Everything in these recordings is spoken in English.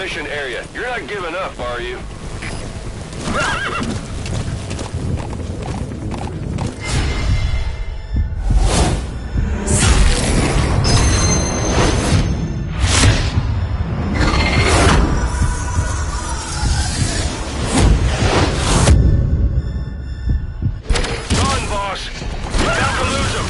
mission area. You're not giving up, are you? Run, boss! You're about to lose him!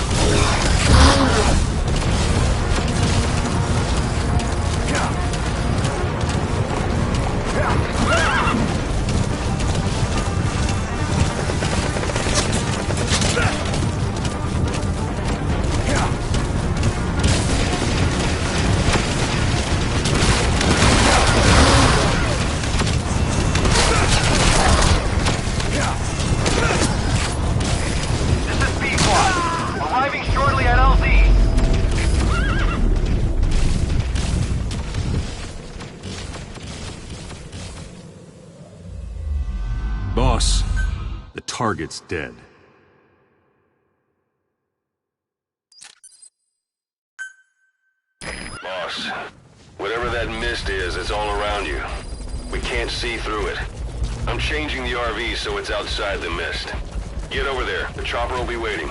Boss, the target's dead. Boss, whatever that mist is, it's all around you. We can't see through it. I'm changing the RV so it's outside the mist. Get over there. The chopper will be waiting.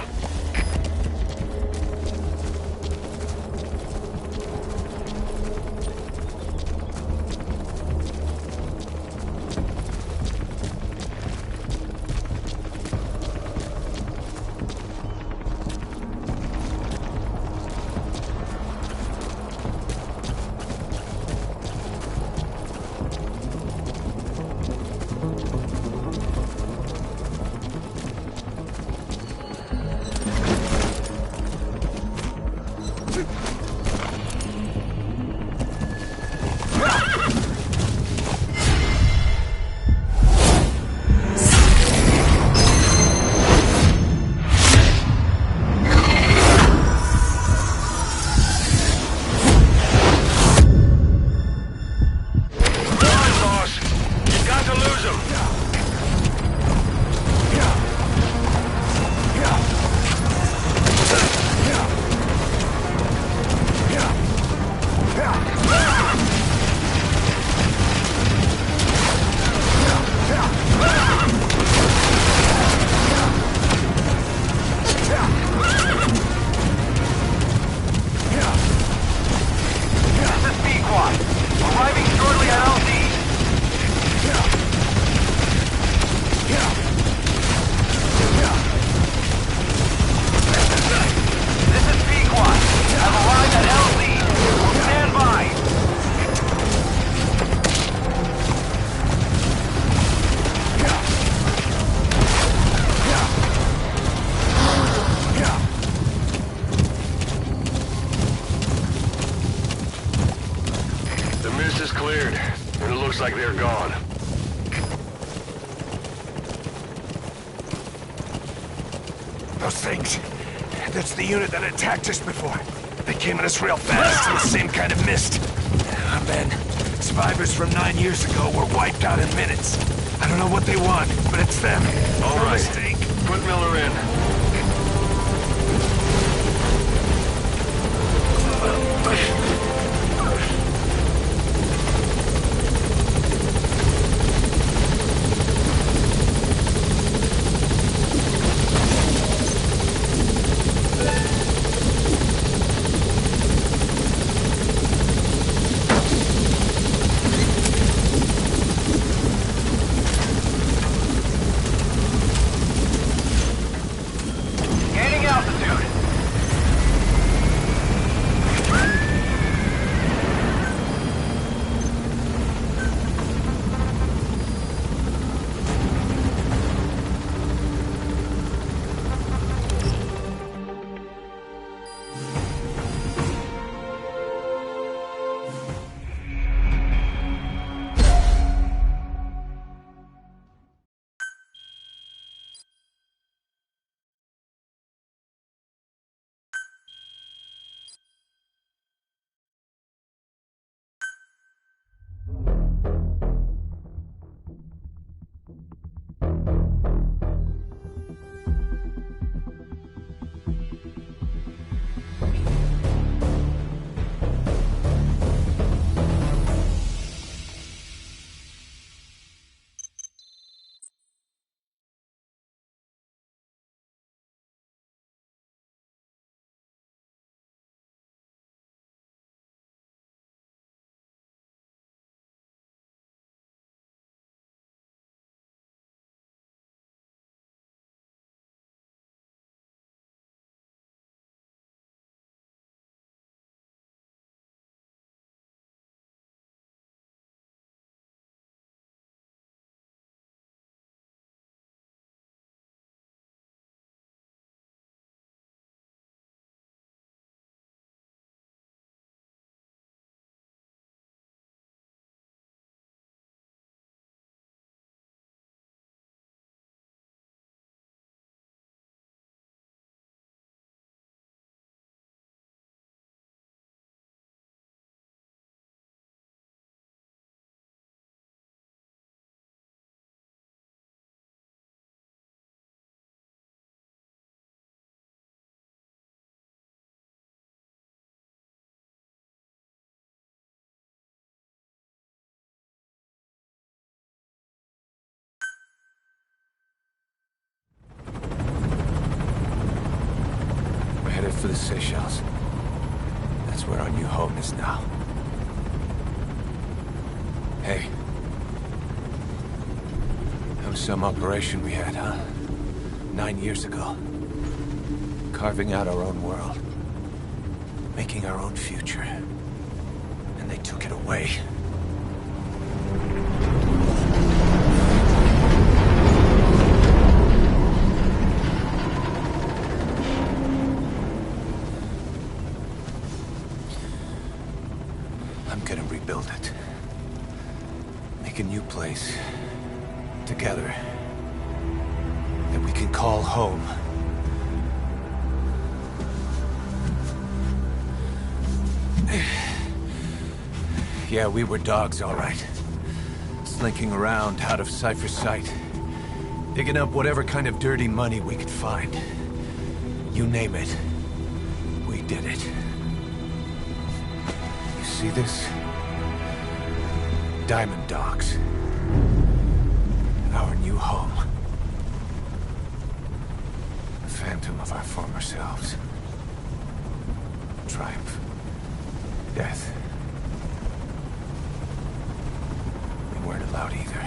Cleared, and it looks like they're gone. Those things. That's the unit that attacked us before. They came at us real fast in the same kind of mist. Ah, man. Survivors from 9 years ago were wiped out in minutes. I don't know what they want, but it's them. All No right. mistake. Put Miller in. headed for the Seychelles. That's where our new home is now. Hey. That was some operation we had, huh? 9 years ago. Carving out our own world. Making our own future. And they took it away. I'm gonna rebuild it. Make a new place. Together. That we can call home. Yeah, we were dogs, all right. Slinking around out of Cypher's sight. Digging up whatever kind of dirty money we could find. You name it. We did it. You see this? Diamond Dogs. Our new home. The phantom of our former selves. Triumph. Death. We weren't allowed either.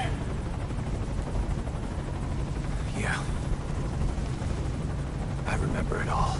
Yeah. I remember it all.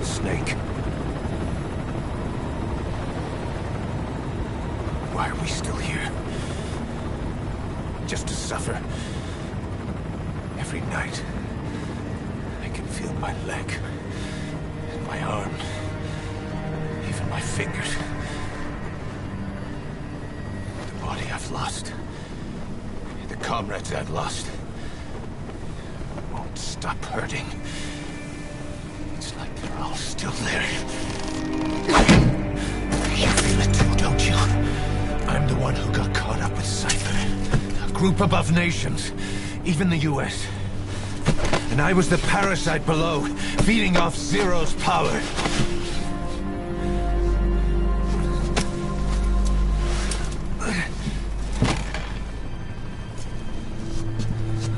Snake. Why are we still here? Just to suffer? Every night, I can feel my leg, and my arm, even my fingers. The body I've lost, the comrades I've lost, won't stop hurting. It's like they're all still there. You feel it too, don't you? I'm the one who got caught up with Cypher. A group above nations, even the US. And I was the parasite below, feeding off Zero's power.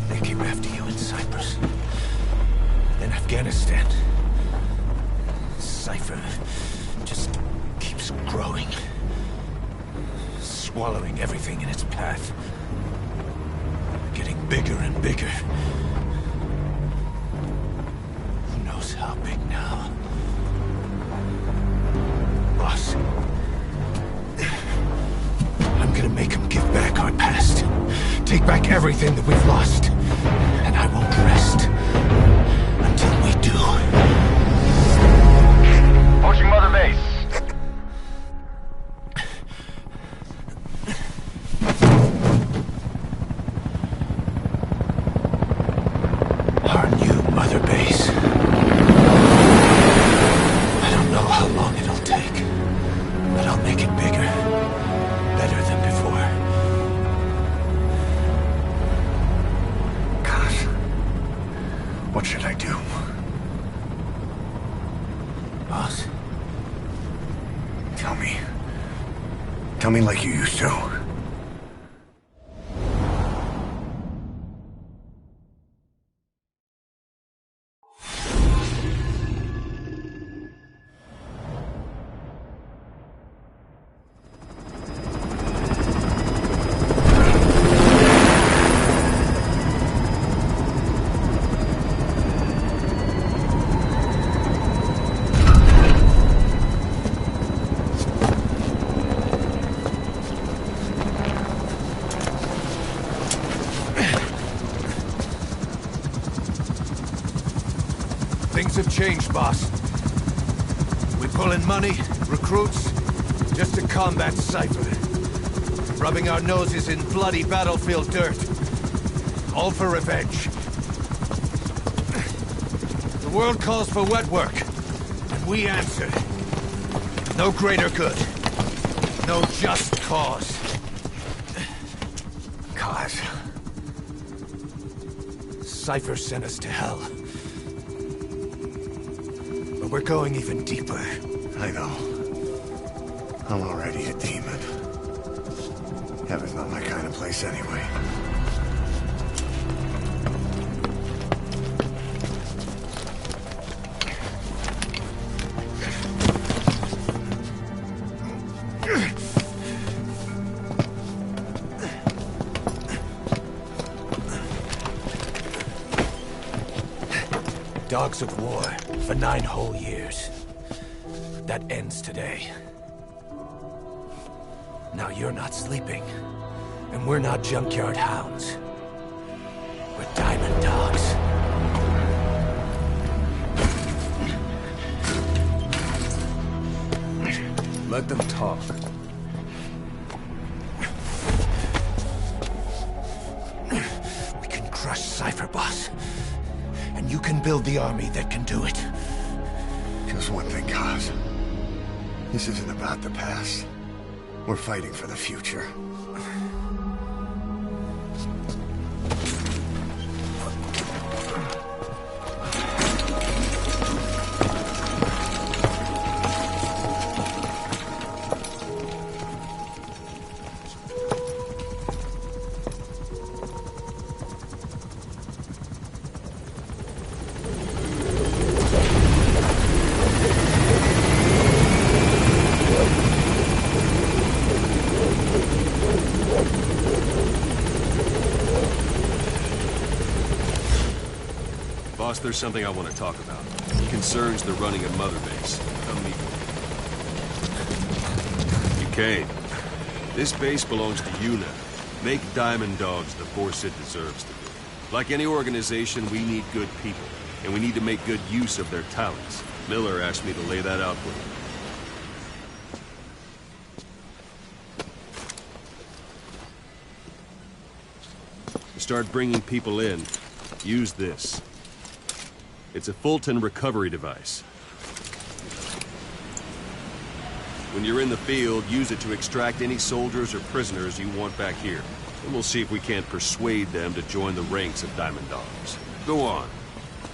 They came after you in Cyprus. Then Afghanistan. Cypher just keeps growing. Swallowing everything in its path. Getting bigger and bigger. Who knows how big now? Boss. I'm gonna make him give back our past. Take back everything that we've lost. And I won't rest until we do. Approaching Mother Base. Our new Mother Base. I don't know how long it'll take, but I'll make it bigger. Better than before. Gosh. Tell me like you used to. Things have changed, boss. We pull in money, recruits, just to combat Cypher. Rubbing our noses in bloody battlefield dirt. All for revenge. The world calls for wet work, and we answered. No greater good. No just cause. Cause. Cypher sent us to hell. But we're going even deeper. I know. I'm already a demon. Heaven's not my kind of place anyway. Dogs of war for 9 whole years. That ends today. Now you're not sleeping, and we're not junkyard hounds. We're diamond dogs. Let them talk. We can crush Cypher, boss. And you can build the army that can do it. Just one thing, Kaz. This isn't about the past. We're fighting for the future. Boss, there's something I want to talk about. It concerns the running of Mother Base. Come meet me. Duquesne, this base belongs to you now. Make Diamond Dogs the force it deserves to be. Like any organization, we need good people, and we need to make good use of their talents. Miller asked me to lay that out for you. To start bringing people in, use this. It's a Fulton recovery device. When you're in the field, use it to extract any soldiers or prisoners you want back here. And we'll see if we can't persuade them to join the ranks of Diamond Dogs. Go on.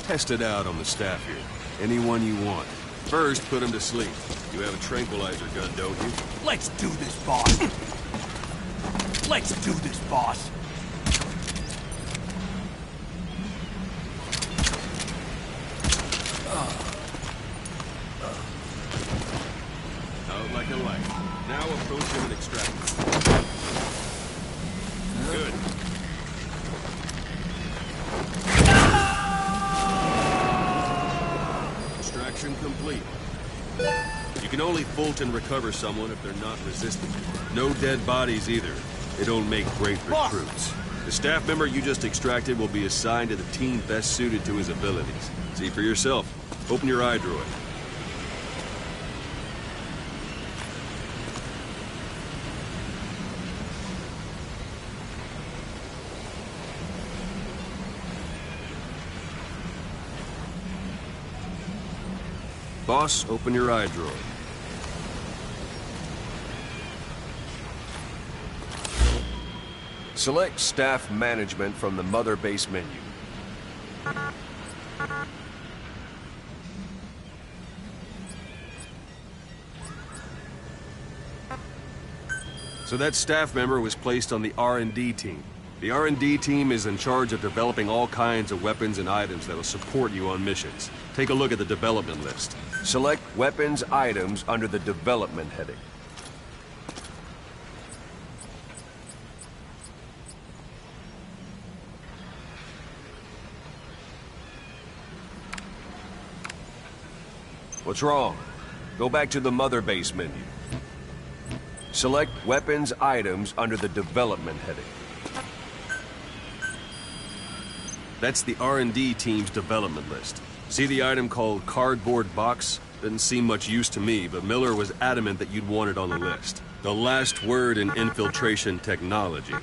Test it out on the staff here. Anyone you want. First, put them to sleep. You have a tranquilizer gun, don't you? Let's do this, boss. Let's do this, boss. Out like a light. Now approach him and extract him. Good. Extraction complete. You can only Fulton recover someone if they're not resistant. No dead bodies either. They don't make great recruits. The staff member you just extracted will be assigned to the team best suited to his abilities. See for yourself. Open your eye droid. Boss, open your eye droid. Select staff management from the Mother Base menu. So that staff member was placed on the R&D team. The R&D team is in charge of developing all kinds of weapons and items that'll support you on missions. Take a look at the development list. Select weapons items under the development heading. What's wrong? Go back to the mother base menu. Select weapons items under the development heading. That's the R&D team's development list. See the item called cardboard box? Didn't seem much use to me, but Miller was adamant that you'd want it on the list. The last word in infiltration technology,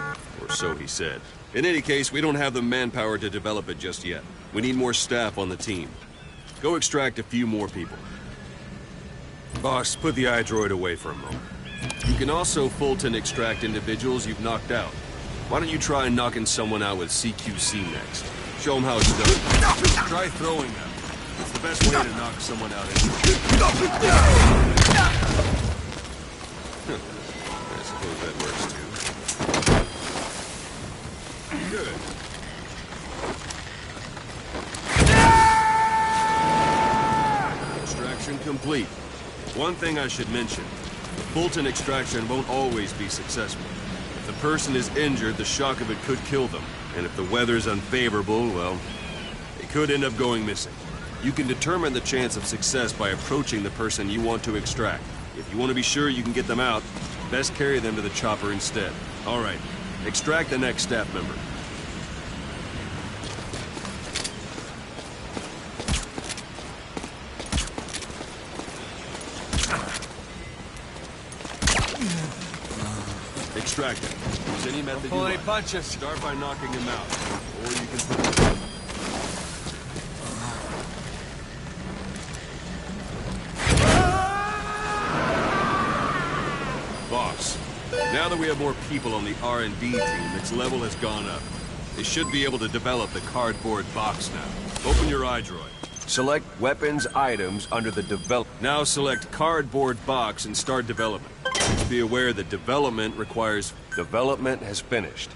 or so he said. In any case, we don't have the manpower to develop it just yet. We need more staff on the team. Go extract a few more people. Boss, put the iDroid away for a moment. You can also Fulton extract individuals you've knocked out. Why don't you try knocking someone out with CQC next? Show them how it's done. Try throwing them. It's the best way to knock someone out. I suppose that works too. Good. Extraction complete. One thing I should mention. The Fulton extraction won't always be successful. If the person is injured, the shock of it could kill them. And if the weather's unfavorable, well, they could end up going missing. You can determine the chance of success by approaching the person you want to extract. If you want to be sure you can get them out, best carry them to the chopper instead. All right, extract the next staff member. Extract him. Use any method you like. Punches. Start by knocking him out. Or you can put... Boss, now that we have more people on the R&D team, its level has gone up. They should be able to develop the cardboard box now. Open your iDroid. Select weapons items under the develop... Now select cardboard box and start development. Just be aware that development requires... Development has finished.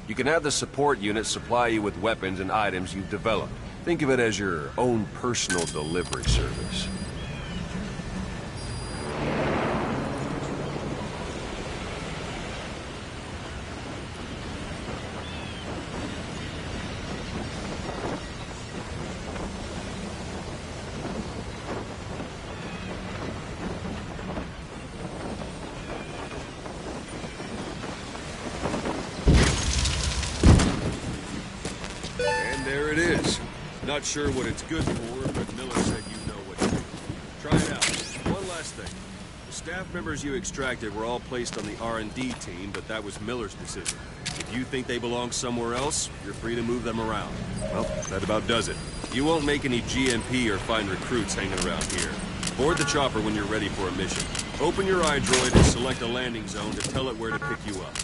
You can have the support unit supply you with weapons and items you've developed. Think of it as your own personal delivery service. There it is. Not sure what it's good for, but Miller said you know what to do. Try it out. One last thing. The staff members you extracted were all placed on the R&D team, but that was Miller's decision. If you think they belong somewhere else, you're free to move them around. Well, that about does it. You won't make any GMP or find recruits hanging around here. Board the chopper when you're ready for a mission. Open your iDroid and select a landing zone to tell it where to pick you up.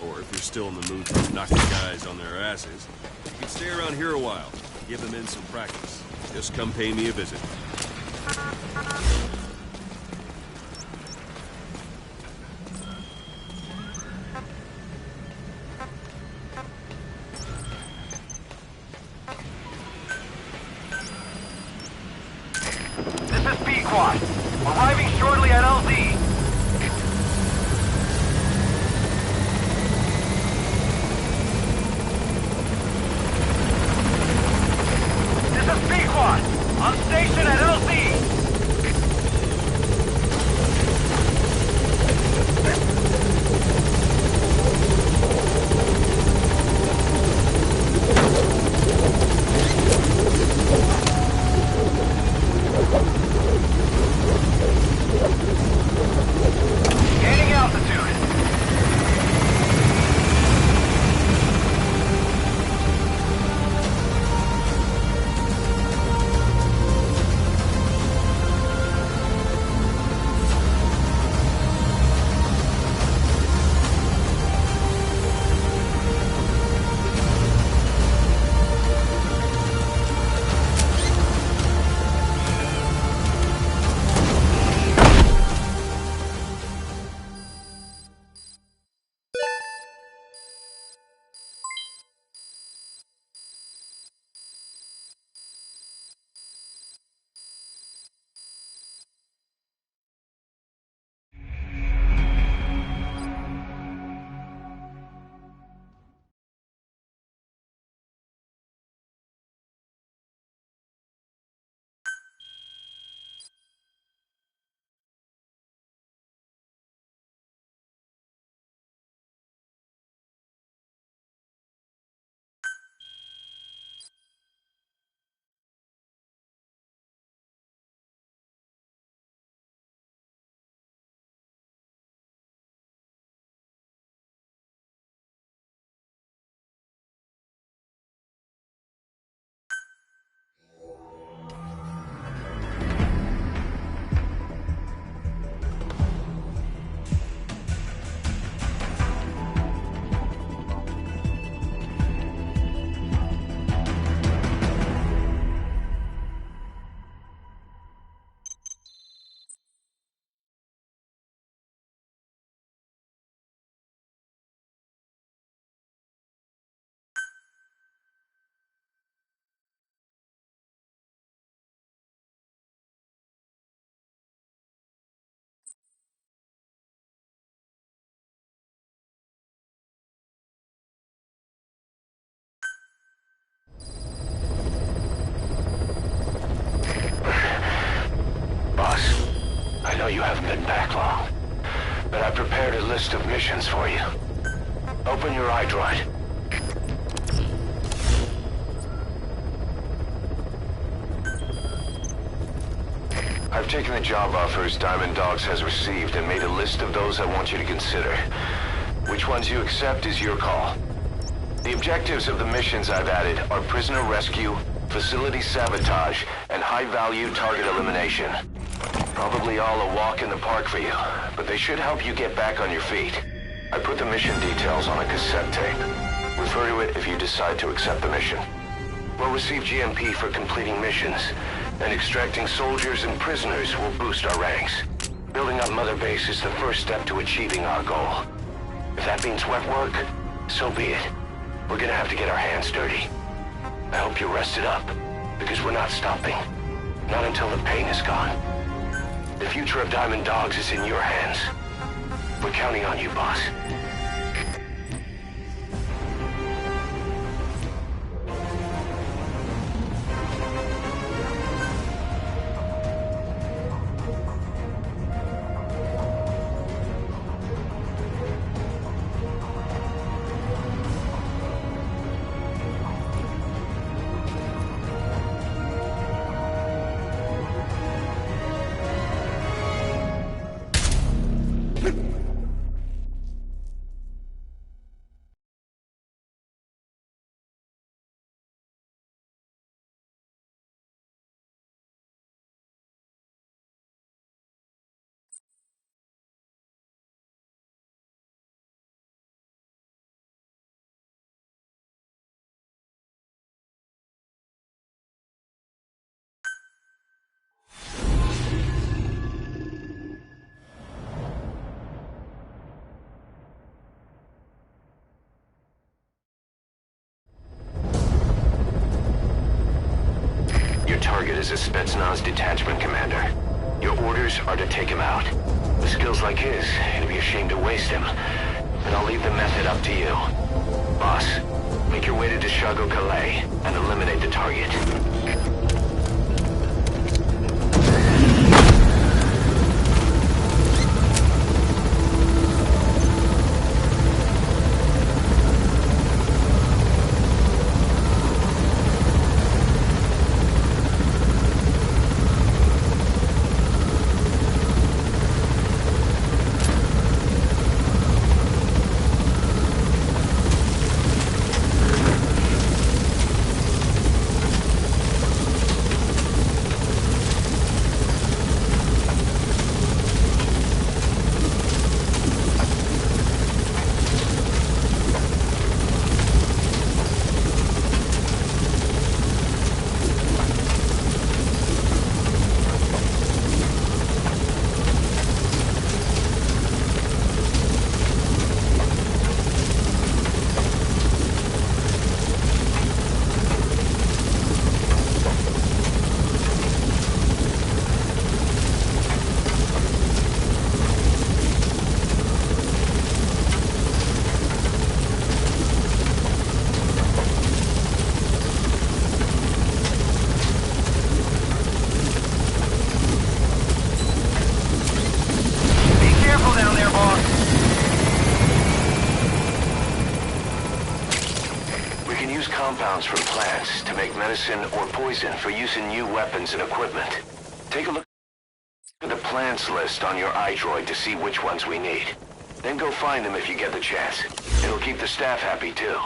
Or if you're still in the mood for knocking guys on their asses, you can stay around here a while, give them in some practice. Just come pay me a visit. This is P-Quad. Arriving shortly at LZ. On station at LZ! you haven't been back long, but I prepared a list of missions for you. Open your iDroid. I've taken the job offers Diamond Dogs has received and made a list of those I want you to consider. Which ones you accept is your call. The objectives of the missions I've added are prisoner rescue, facility sabotage, and high-value target elimination. Probably all a walk in the park for you, but they should help you get back on your feet. I put the mission details on a cassette tape. Refer to it if you decide to accept the mission. We'll receive GMP for completing missions, and extracting soldiers and prisoners will boost our ranks. Building up Mother Base is the first step to achieving our goal. If that means wet work, so be it. We're gonna have to get our hands dirty. I hope you're rested up, because we're not stopping. Not until the pain is gone. The future of Diamond Dogs is in your hands. We're counting on you, boss. Target is a Spetsnaz detachment commander. Your orders are to take him out. With skills like his, it'd be a shame to waste him. And I'll leave the method up to you. Boss, make your way to Deshago Calais and eliminate the target. Compounds from plants to make medicine or poison for use in new weapons and equipment. Take a look at the plants list on your iDroid to see which ones we need. Then go find them if you get the chance. It'll keep the staff happy too.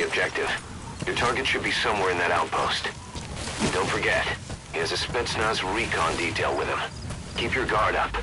objective. Your target should be somewhere in that outpost. Don't forget, he has a Spetsnaz recon detail with him. Keep your guard up.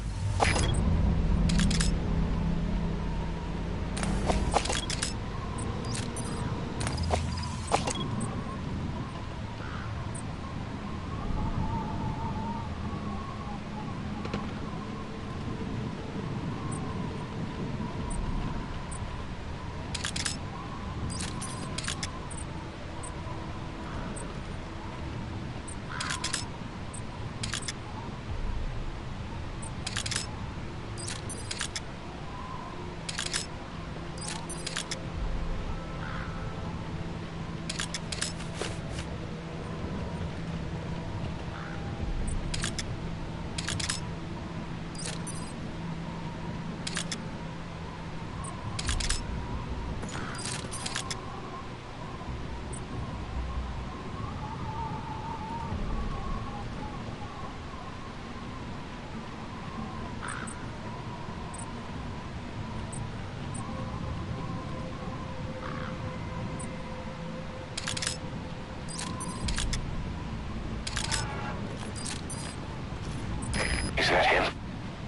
Is that him?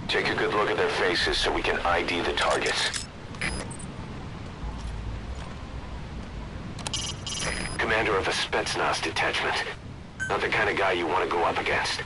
Take a good look at their faces so we can ID the targets. Commander of a Spetsnaz detachment. Not the kind of guy you want to go up against.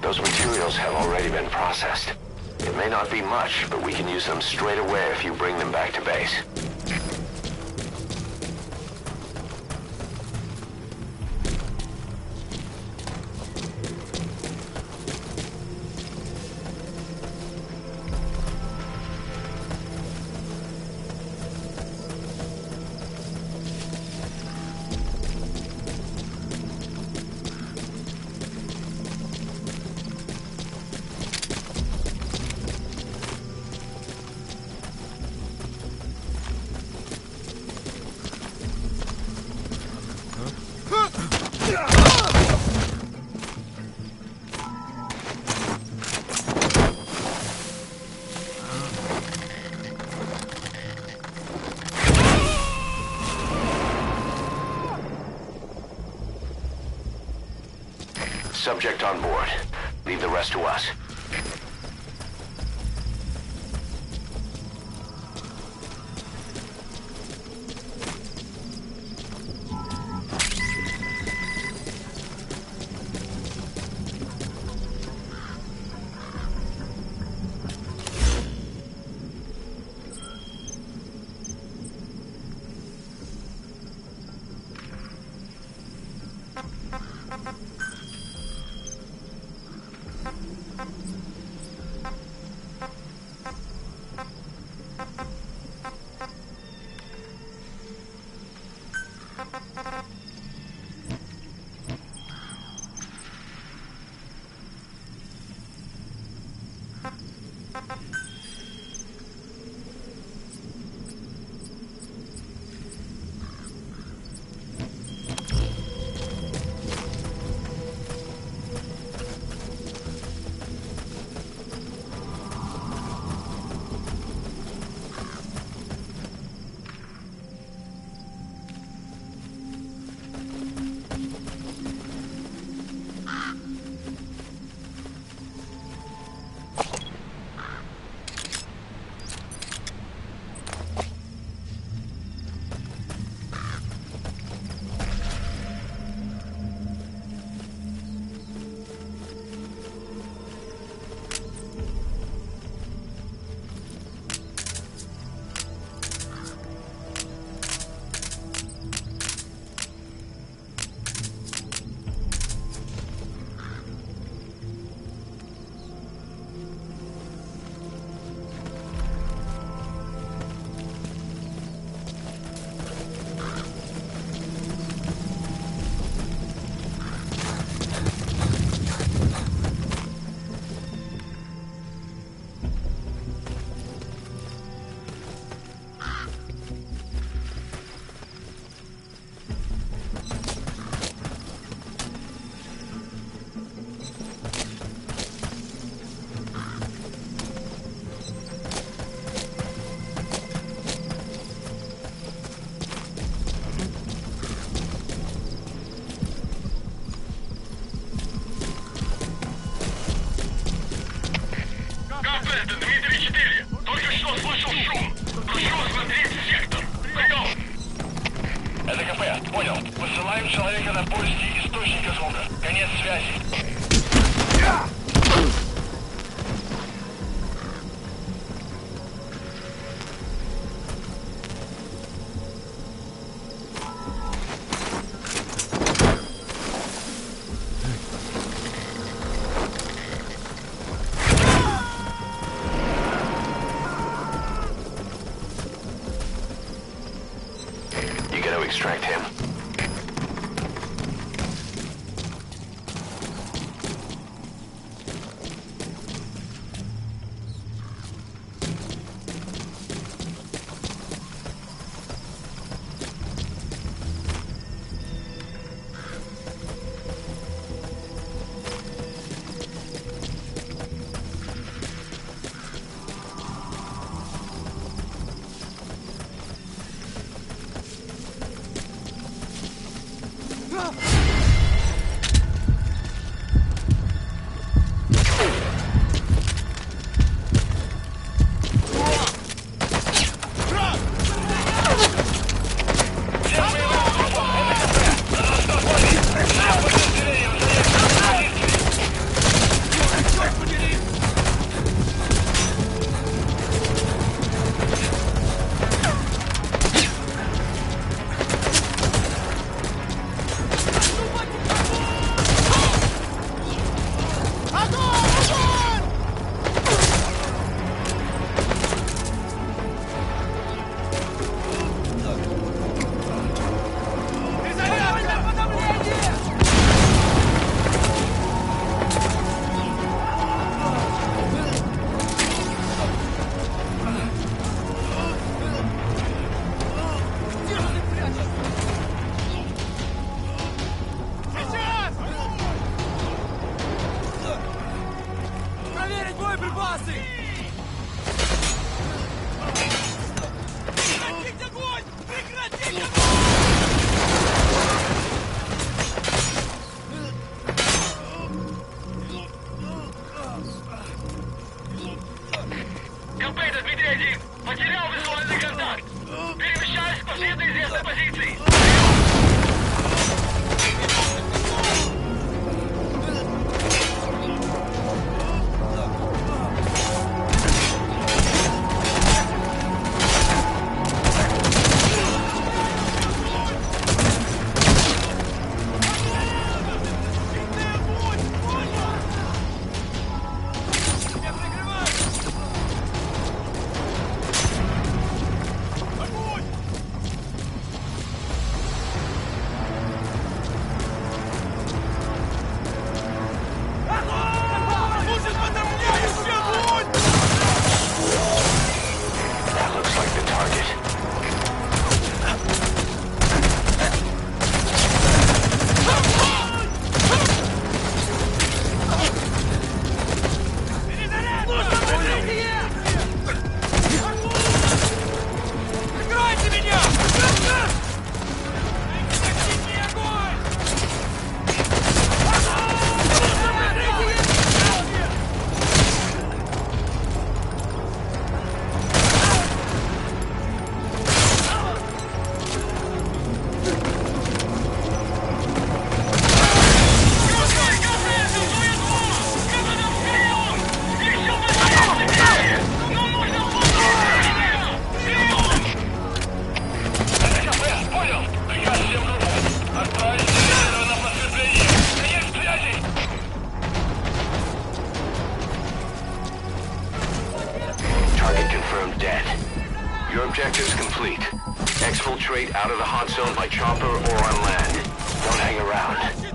Those materials have already been processed. It may not be much, but we can use them straight away if you bring them back to base. Subject on board. Leave the rest to us. Маем человека на поиске источника звука. Конец связи. You gotta extract him. КП-2 потерял визуальный контакт. Перемещаюсь к последней известной позиции. Your objective's complete. Exfiltrate out of the hot zone by chopper or on land. Don't hang around.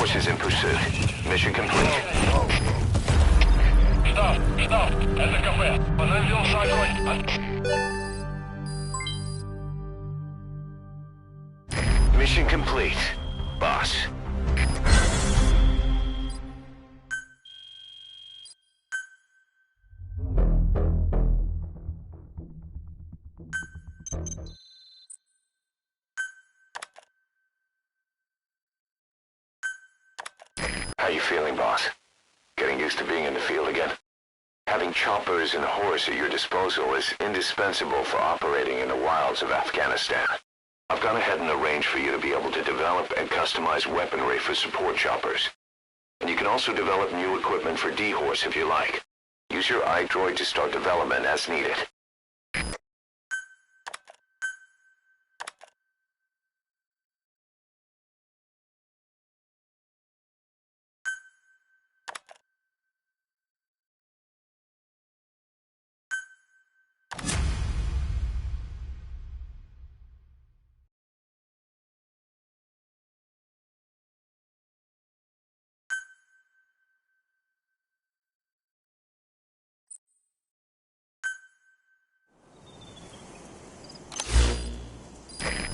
forces in pursuit. Mission complete. Штаб, штаб, это кафе. Подойдем огонь. Mission complete, boss. How you feeling, boss? Getting used to being in the field again? Having choppers and a horse at your disposal is indispensable for operating in the wilds of Afghanistan. I've gone ahead and arranged for you to be able to develop and customize weaponry for support choppers. And you can also develop new equipment for D-Horse if you like. Use your iDroid to start development as needed.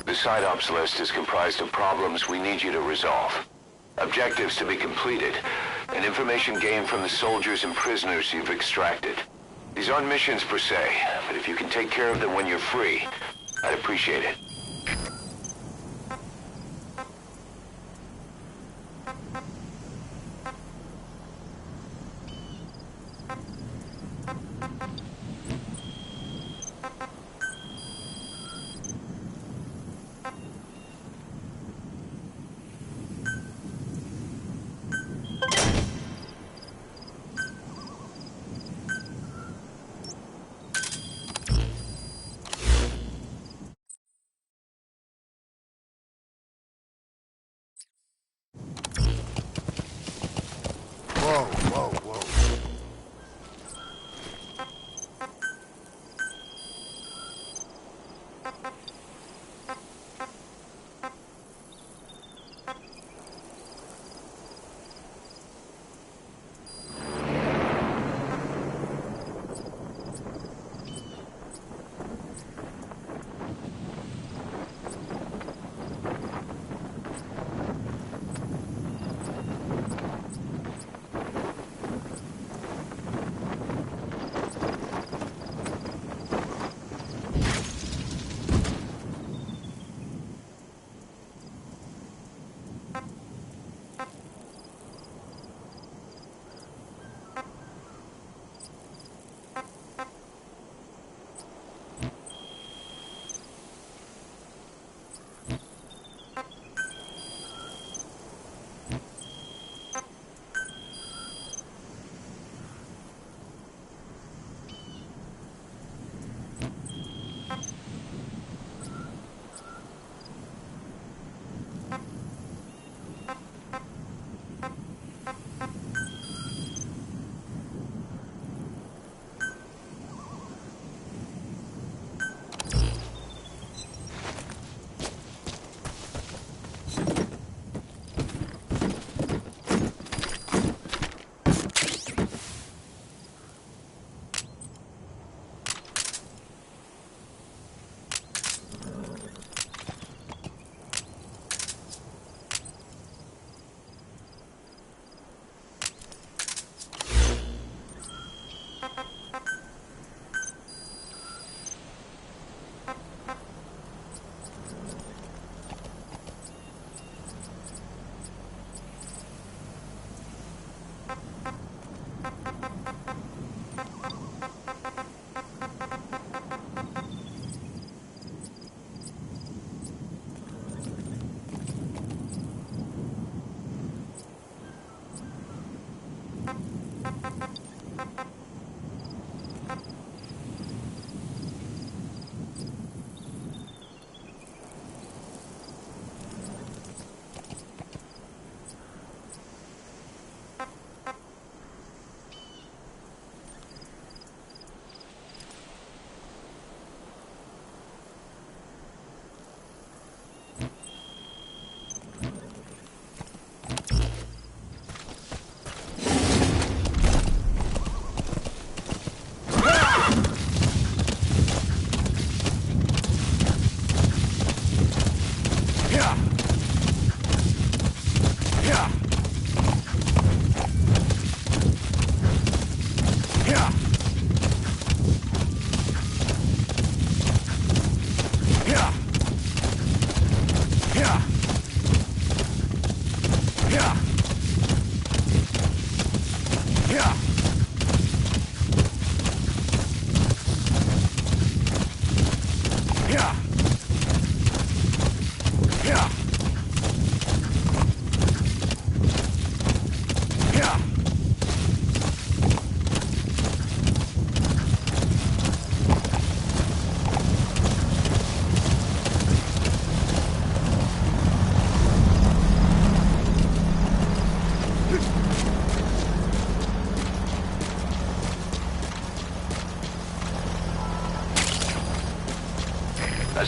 The side ops list is comprised of problems we need you to resolve, objectives to be completed, and information gained from the soldiers and prisoners you've extracted. These aren't missions per se, but if you can take care of them when you're free, I'd appreciate it. Whoa, whoa, whoa.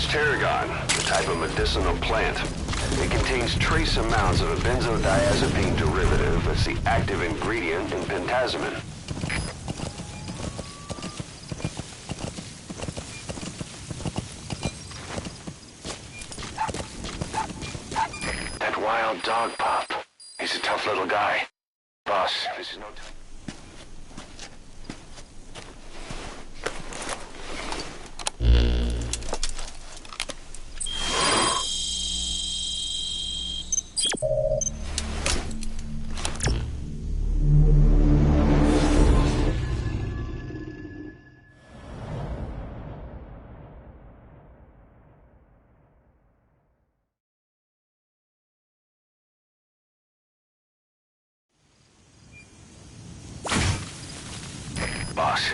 That's tarragon, a type of medicinal plant. It contains trace amounts of a benzodiazepine derivative that's the active ingredient in pentazimine. That wild dog pup. He's a tough little guy. Boss, this is no time. Boss,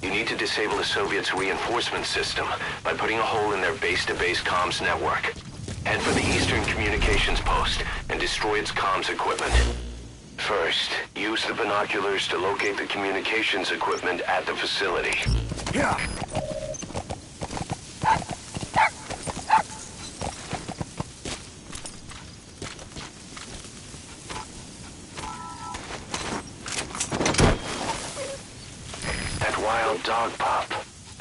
you need to disable the Soviets' reinforcement system by putting a hole in their base-to-base comms network. Head for the Eastern Communications Post and destroy its comms equipment. First, use the binoculars to locate the communications equipment at the facility. Yeah. Wild dog pup.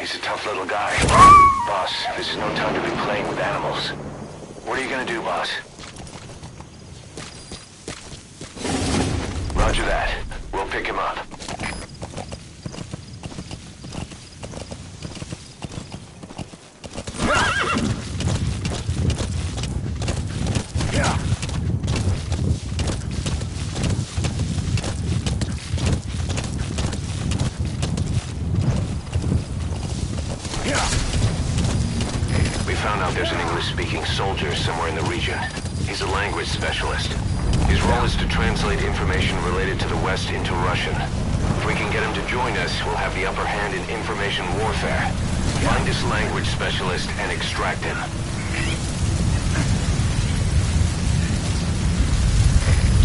He's a tough little guy. Boss, this is no time to be playing with animals. What are you gonna do, boss? Roger that. We'll pick him up. There's an English-speaking soldier somewhere in the region. He's a language specialist. His role is to translate information related to the West into Russian. If we can get him to join us, we'll have the upper hand in information warfare. Find this language specialist and extract him.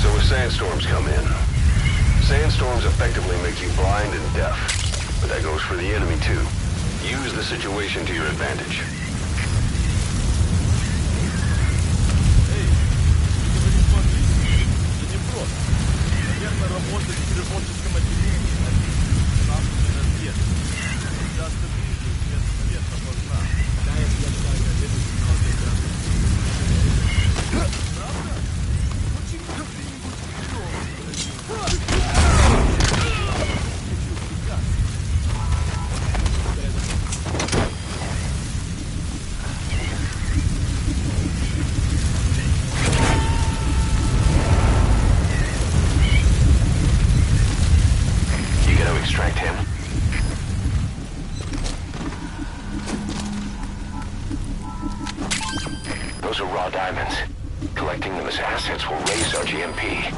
So if sandstorms come in, sandstorms effectively make you blind and deaf. But that goes for the enemy too. Use the situation to your advantage. Работать в переводческом отделении на свет. Часто вижу, свет нужна. Да, я знаю, это правда? Почему extract him. Those are raw diamonds. Collecting them as assets will raise our GMP.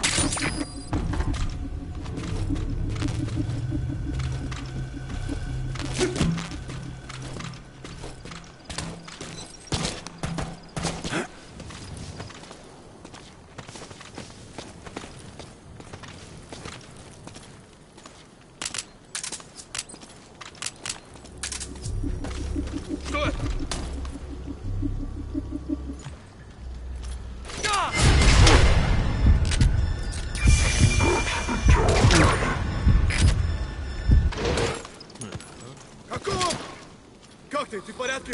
Ты в порядке?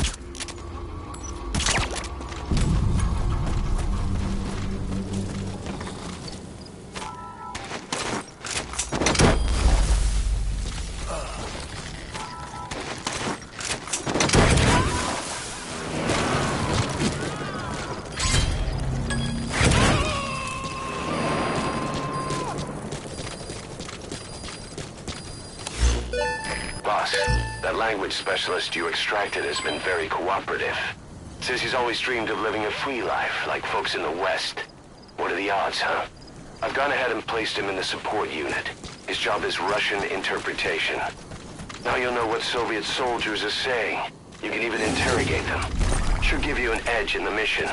Boss, that language specialist you extracted has been very cooperative. Says he's always dreamed of living a free life, like folks in the West. What are the odds, huh? I've gone ahead and placed him in the support unit. His job is Russian interpretation. Now you'll know what Soviet soldiers are saying. You can even interrogate them. Should give you an edge in the mission.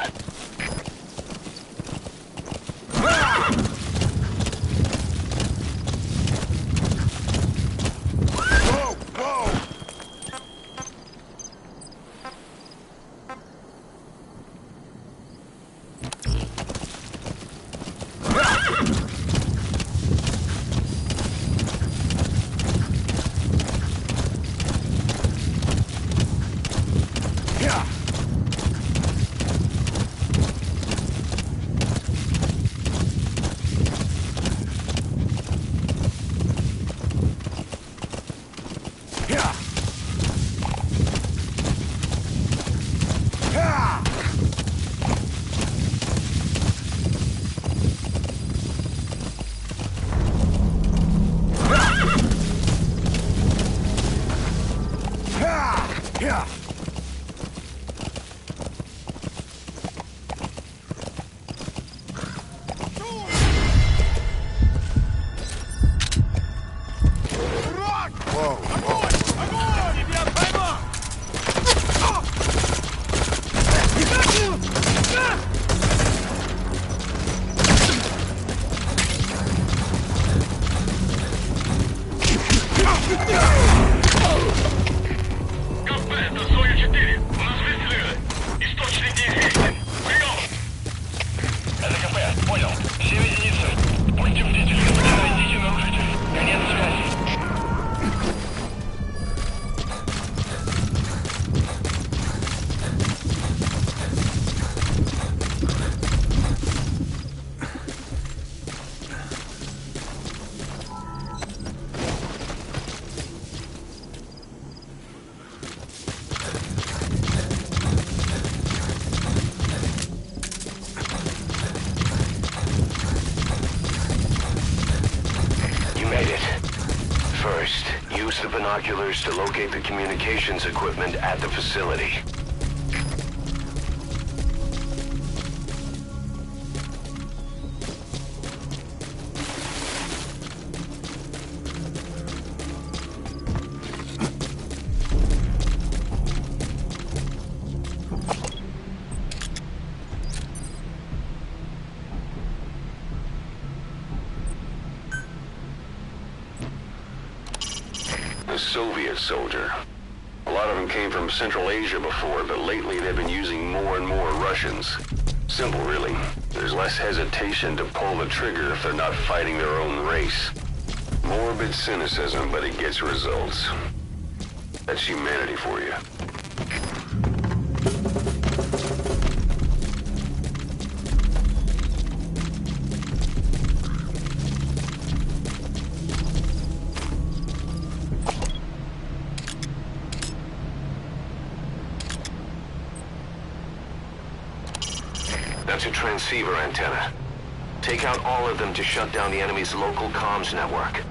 binoculars to locate the communications equipment at the facility. A Soviet soldier. A lot of them came from Central Asia before, but lately they've been using more and more Russians. Simple, really. There's less hesitation to pull the trigger if they're not fighting their own race. Morbid cynicism, but it gets results. That's humanity for you. That's a transceiver antenna. Take out all of them to shut down the enemy's local comms network.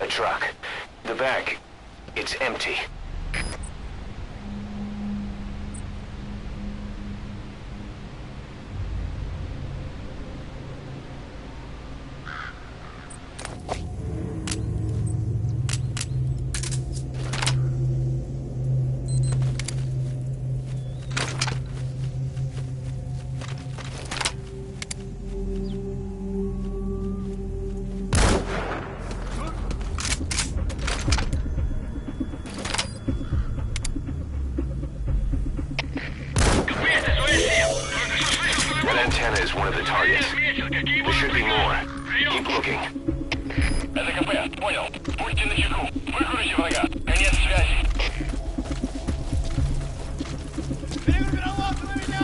A truck. The back. It's empty. That antenna is one of the targets. There should be more. Keep looking. Это КП, понял. Будьте начеку. Выкурите врага. Конец связи. Перегруппироваться на меня!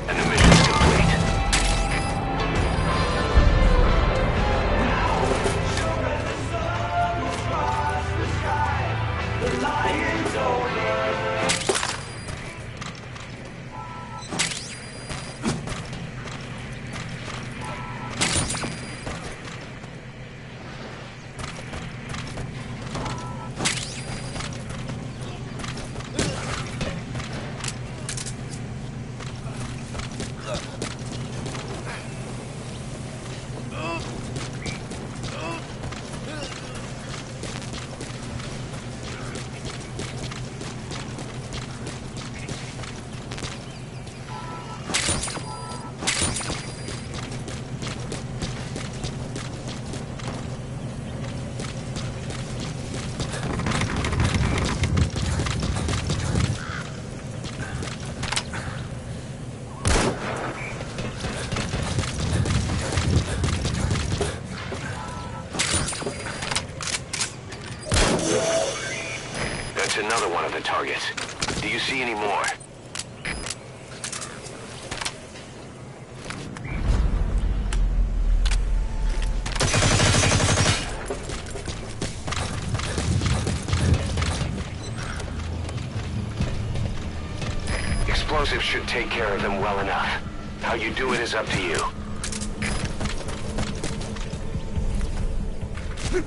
and the mission's complete. That's another one of the targets. Do you see any more? Explosives should take care of them well enough. How you do it is up to you. Good.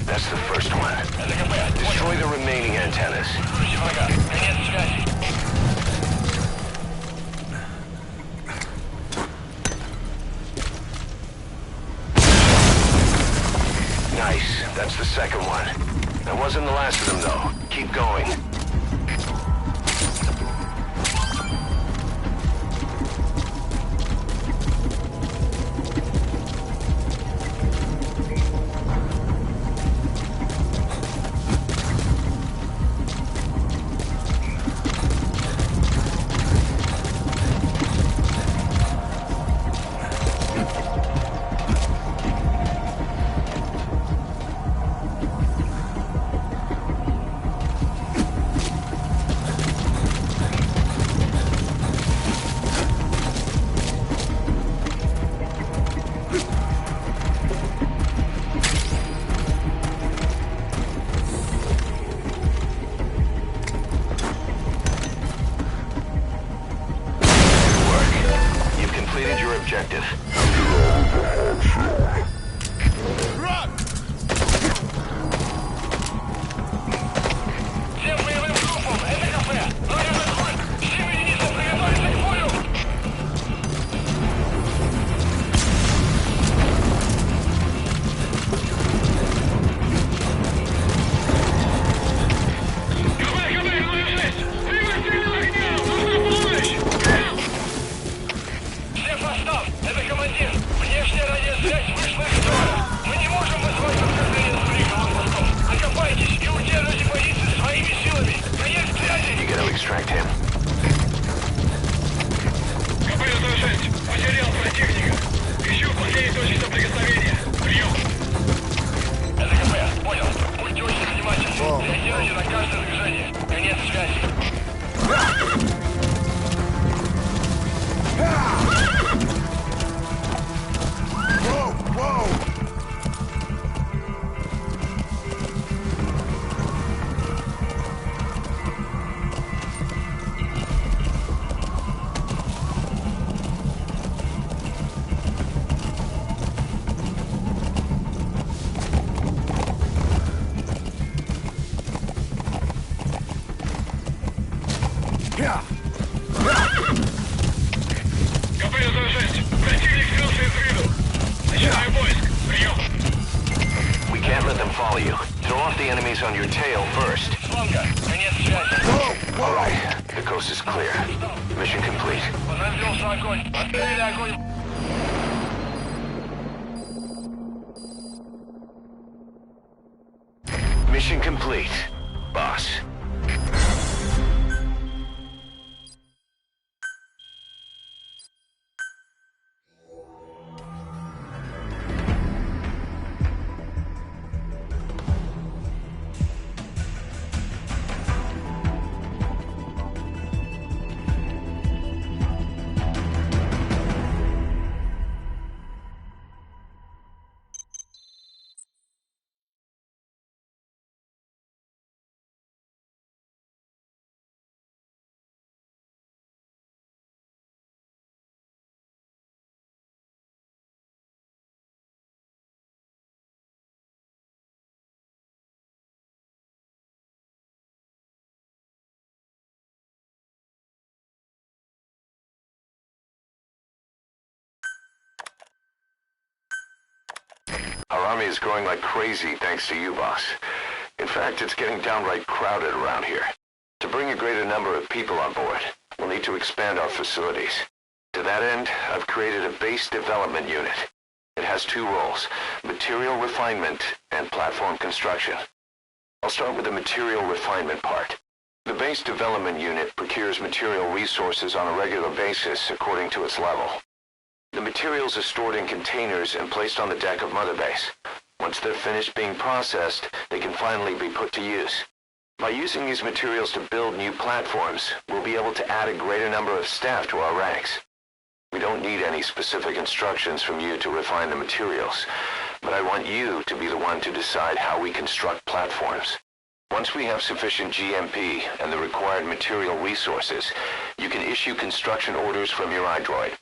That's the first one. Destroy the remaining antennas. Nice. That's the second one. That wasn't the last of them, though. Keep going. Objective. Всем боевым группам, это кафе. Лагерь закрыт. Всем единицам приготовиться к бою. КБ, 06. Превратили огня. Нужна помощь. Всем постав. Это командир. Внешняя радиосвязь вышла из строя. Мы не можем вызвать подкрепление с береговых мостов. Окопайтесь и удерживайте позиции своими силами. Конец связи. You gotta extract him. КБ-06. Потерял противника. Ищу последний точки соприкосновения. Прием. Это КБ. Понял. Будьте очень внимательны. Реагируйте на каждое движение. Конец связи. КБ-06. Противник скрылся из виду. Начинаю поиск. Прием. We can't let them follow you. Throw off the enemies on your tail first. Фланга. Конец связи. All right. The coast is clear. Mission complete. Разделся огонь. Открыли огонь. Mission complete, boss. army is growing like crazy thanks to you, boss. In fact, it's getting downright crowded around here. To bring a greater number of people on board, we'll need to expand our facilities. To that end, I've created a base development unit. It has two roles, material refinement and platform construction. I'll start with the material refinement part. The base development unit procures material resources on a regular basis according to its level. The materials are stored in containers and placed on the deck of Mother Base. Once they're finished being processed, they can finally be put to use. By using these materials to build new platforms, we'll be able to add a greater number of staff to our ranks. We don't need any specific instructions from you to refine the materials, but I want you to be the one to decide how we construct platforms. Once we have sufficient GMP and the required material resources, you can issue construction orders from your iDroid.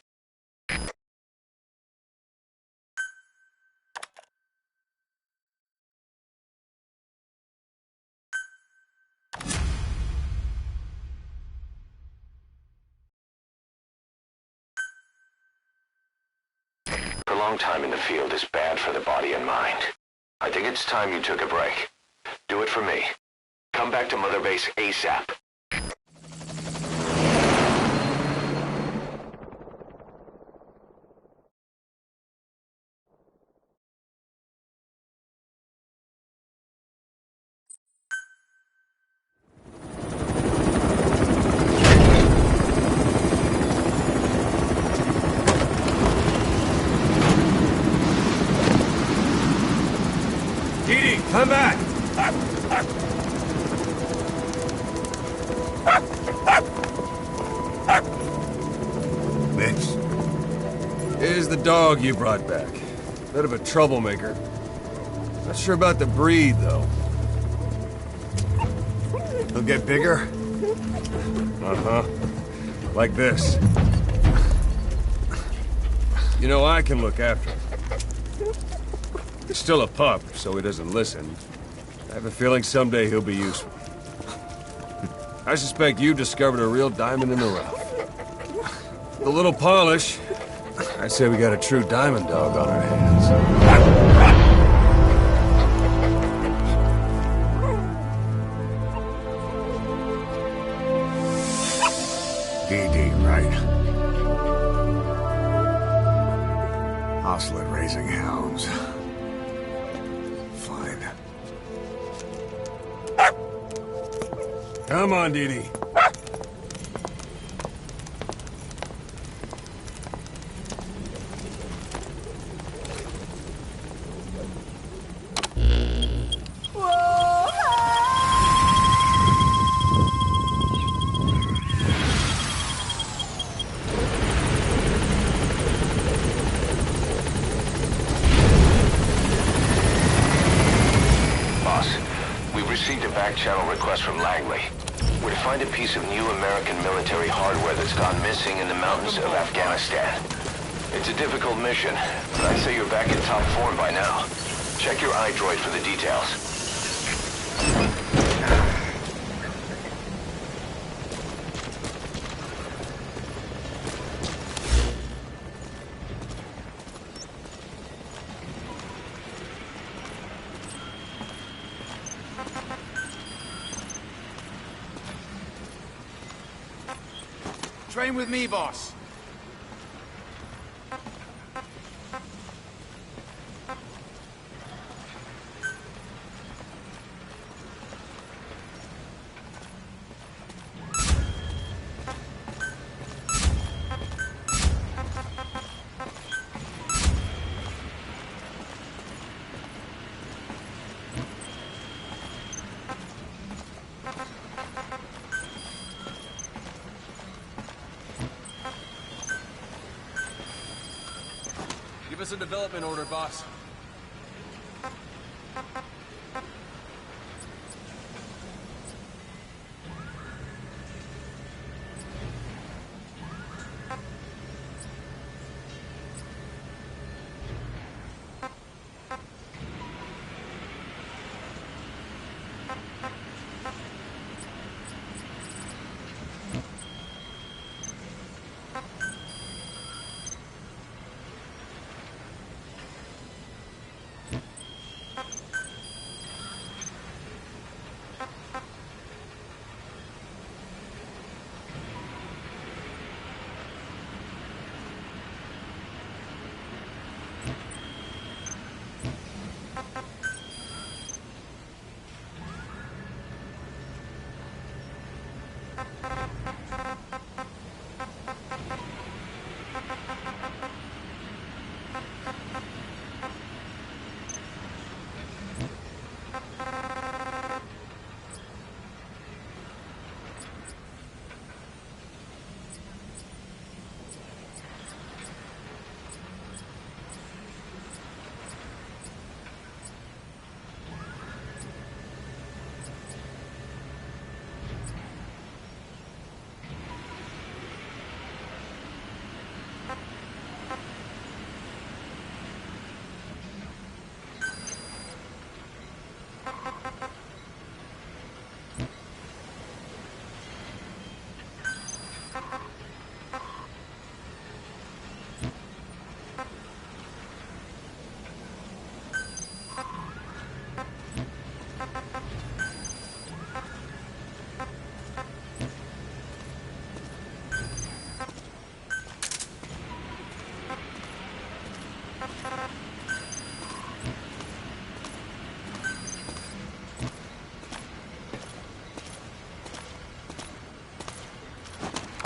Prolonged time in the field is bad for the body and mind. I think it's time you took a break. Do it for me. Come back to Mother Base ASAP. Didi, come back! Vince, Here's the dog you brought back. Bit of a troublemaker. Not sure about the breed, though. he'll get bigger? Uh-huh. Like this. You know, I can look after him. He's still a pup, so he doesn't listen. I have a feeling someday he'll be useful. I suspect you discovered a real diamond in the rough. With a little polish, I'd say we got a true diamond dog on our hands. DD, right? Hostile at raising hounds. Fine. Come on, Didi. Channel request from Langley. We're to find a piece of new American military hardware that's gone missing in the mountains of Afghanistan. It's a difficult mission, but I'd say you're back in top form by now. Check your iDroid for the details. Train with me, boss. Give us a development order, boss.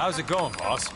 How's it going, boss?